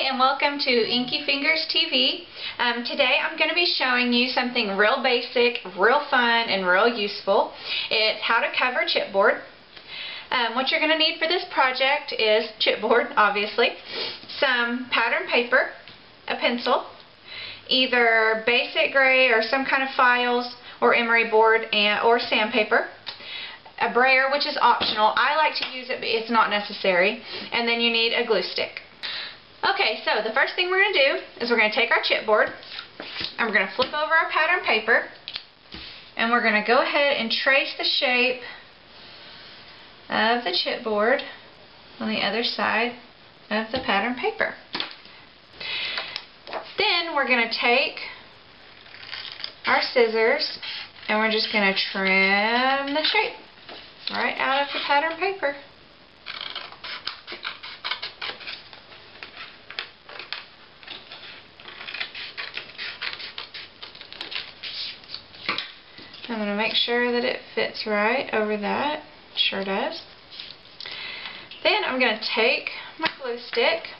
And welcome to Inky Fingers TV. Today I'm going to be showing you something real basic, real fun, and real useful. It's how to cover chipboard. What you're going to need for this project is chipboard, obviously, some pattern paper, a pencil, either basic gray or some kind of files or emery board or sandpaper, a brayer, which is optional. I like to use it, but it's not necessary. And then you need a glue stick. Okay, so the first thing we're going to do is we're going to take our chipboard and we're going to flip over our pattern paper and we're going to go ahead and trace the shape of the chipboard on the other side of the pattern paper. Then we're going to take our scissors and we're just going to trim the shape right out of the pattern paper. I'm going to make sure that it fits right over that. Sure does. Then I'm going to take my glue stick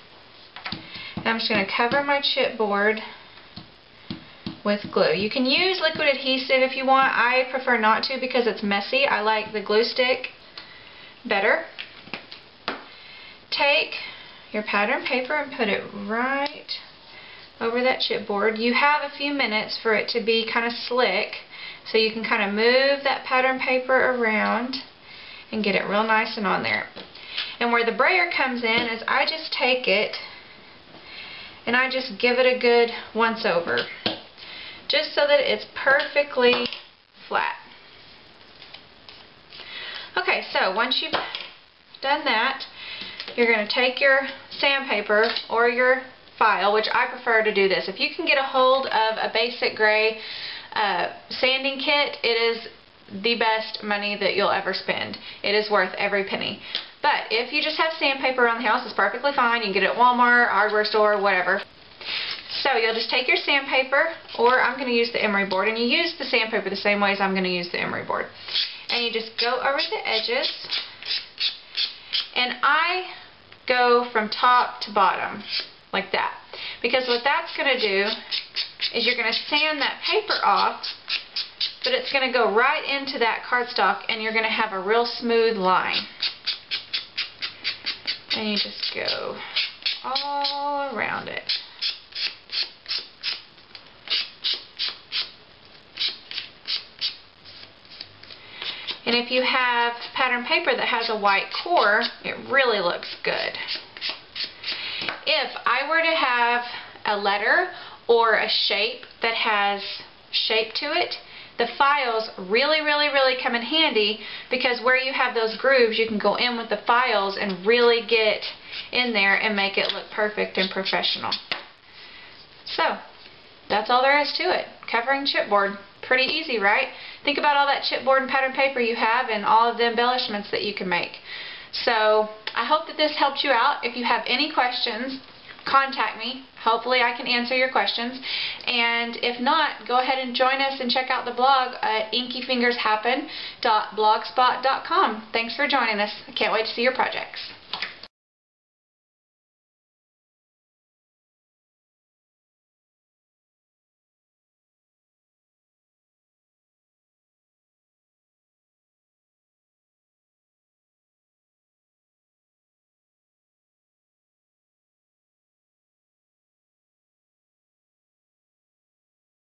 and I'm just going to cover my chipboard with glue. You can use liquid adhesive if you want. I prefer not to because it's messy. I like the glue stick better. Take your pattern paper and put it right over that chipboard. You have a few minutes for it to be kind of slick, so you can kind of move that pattern paper around and get it real nice and on there. And where the brayer comes in is I just take it and I just give it a good once over, just so that it's perfectly flat. Okay, so once you've done that, you're going to take your sandpaper or your file, which I prefer to do this. If you can get a hold of a basic gray sanding kit, it is the best money that you'll ever spend. It is worth every penny. But if you just have sandpaper around the house, it's perfectly fine. You can get it at Walmart, hardware store, whatever. So you'll just take your sandpaper, or I'm going to use the emery board, and you use the sandpaper the same way as I'm going to use the emery board. And you just go over the edges, and I go from top to bottom, like that. Because what that's going to do is you're going to sand that paper off, but it's going to go right into that cardstock and you're going to have a real smooth line. And you just go all around it. And if you have pattern paper that has a white core, it really looks good. If I were to have a letter or a shape that has shape to it, the files really come in handy, because where you have those grooves, you can go in with the files and really get in there and make it look perfect and professional. So, that's all there is to it. Covering chipboard. Pretty easy, right? Think about all that chipboard and pattern paper you have and all of the embellishments that you can make. So, I hope that this helped you out. If you have any questions, contact me. Hopefully I can answer your questions. And if not, go ahead and join us and check out the blog at inkyfingershappen.blogspot.com. Thanks for joining us. I can't wait to see your projects.